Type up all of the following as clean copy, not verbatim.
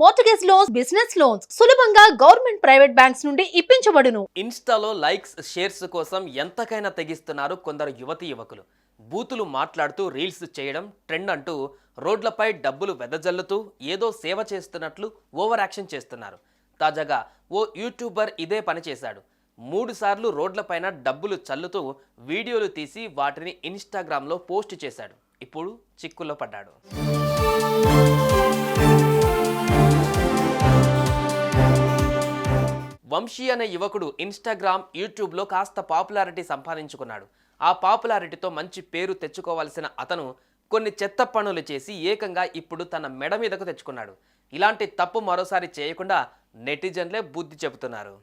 Mortgage loans, business loans సులభంగా government, private banks నుండి ఇప్పించబడును. ఇన్స్టాలో లైక్స్, షేర్స్ కోసం ఎంతకైనా తెగిస్తున్నారు కొందరు యువతీ యువకులు. బూతులు మాట్లాడుతూ రీల్స్ చేయడం ట్రెండ్ అంటూ రోడ్లపై డబ్బులు వెదజల్లుతూ ఏదో సేవ చేస్తున్నట్లు ఓవర్ యాక్షన్ చేస్తున్నారు. తాజాగా ఓ యూట్యూబర్ ఇదే పని చేశాడు. 3 సార్లు రోడ్లపైన డబ్బులు చల్లుతూ వీడియోలు తీసి వాటిని ఇన్స్టాగ్రామ్లో పోస్ట్ చేశాడు. ఇప్పుడు చిక్కుల్లో పడ్డాడు. వంశీ అనే యువకుడు ఇన్స్టాగ్రామ్, యూట్యూబ్లో కాస్త పాపులారిటీ సంపాదించుకున్నాడు. ఆ పాపులారిటీతో మంచి పేరు తెచ్చుకోవాల్సిన అతను కొన్ని చెత్త పనులు చేసి ఏకంగా ఇప్పుడు తన మెడ మీదకు తెచ్చుకున్నాడు. ఇలాంటి తప్పు మరోసారి చేయకుండా నెటిజన్లే బుద్ధి చెబుతున్నారు.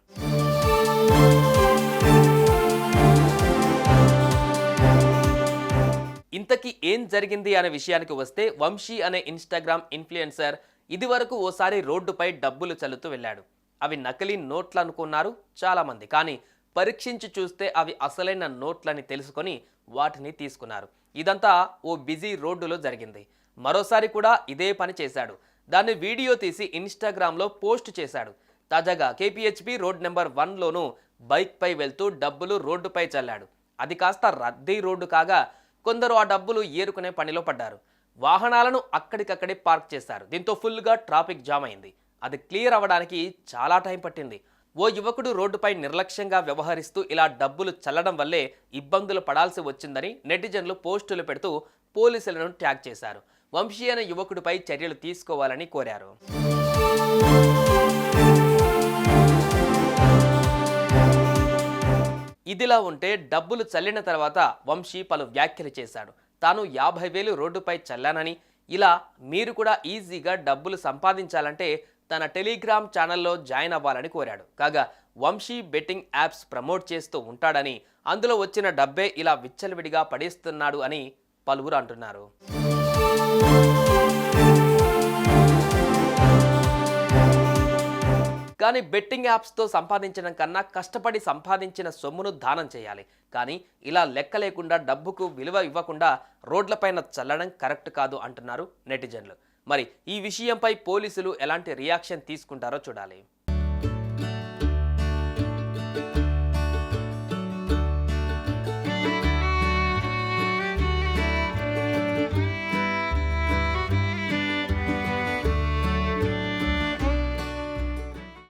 ఇంతకీ ఏం జరిగింది అనే విషయానికి వస్తే, వంశీ అనే ఇన్స్టాగ్రామ్ ఇన్ఫ్లుయెన్సర్ ఇదివరకు ఓసారి రోడ్డుపై డబ్బులు చల్లుతూ వెళ్ళాడు. అవి నకిలీ నోట్లు అనుకున్నారు చాలామంది. కానీ పరీక్షించి చూస్తే అవి అసలైన నోట్లని తెలుసుకొని వాటిని తీసుకున్నారు. ఇదంతా ఓ బిజీ రోడ్డులో జరిగింది. మరోసారి కూడా ఇదే పని చేశాడు. దాన్ని వీడియో తీసి ఇన్స్టాగ్రామ్లో పోస్ట్ చేశాడు. తాజాగా కేపీహెచ్పీ రోడ్ నెంబర్ 1లోనూ బైక్పై వెళ్తూ డబ్బులు రోడ్డుపై చల్లాడు. అది కాస్త రద్దీ రోడ్డు కాగా కొందరు ఆ డబ్బులు ఏరుకునే పనిలో పడ్డారు. వాహనాలను అక్కడికక్కడే పార్క్ చేశారు. దీంతో ఫుల్గా ట్రాఫిక్ జామ్ అయింది. అది క్లియర్ అవ్వడానికి చాలా టైం పట్టింది. ఓ యువకుడు రోడ్డుపై నిర్లక్ష్యంగా వ్యవహరిస్తూ ఇలా డబ్బులు చల్లడం వల్లే ఇబ్బందులు పడాల్సి వచ్చిందని నెటిజన్లు పోస్టులు పెడుతూ పోలీసులను ట్యాగ్ చేశారు. వంశీ అనే యువకుడిపై చర్యలు తీసుకోవాలని కోరారు. ఇదిలా ఉంటే డబ్బులు చల్లిన తర్వాత వంశీ పలు వ్యాఖ్యలు చేశాడు. తాను 50,000 రోడ్డుపై చల్లానని, ఇలా మీరు కూడా ఈజీగా డబ్బులు సంపాదించాలంటే తన టెలిగ్రామ్ ఛానల్లో జాయిన్ అవ్వాలని కోరాడు. కాగా వంశీ బెట్టింగ్ యాప్స్ ప్రమోట్ చేస్తూ ఉంటాడని, అందులో వచ్చిన డబ్బే ఇలా విచ్చలవిడిగా పడేస్తున్నాడు అని పలువురు అంటున్నారు. కానీ బెట్టింగ్ యాప్స్తో సంపాదించడం కన్నా కష్టపడి సంపాదించిన సొమ్మును దానం చేయాలి. కానీ ఇలా లెక్క లేకుండా డబ్బుకు విలువ ఇవ్వకుండా రోడ్లపైన చల్లడం కరెక్ట్ కాదు అంటున్నారు నెటిజన్లు. మరి ఈ విషయంపై పోలీసులు ఎలాంటి రియాక్షన్ తీసుకుంటారో చూడాలి.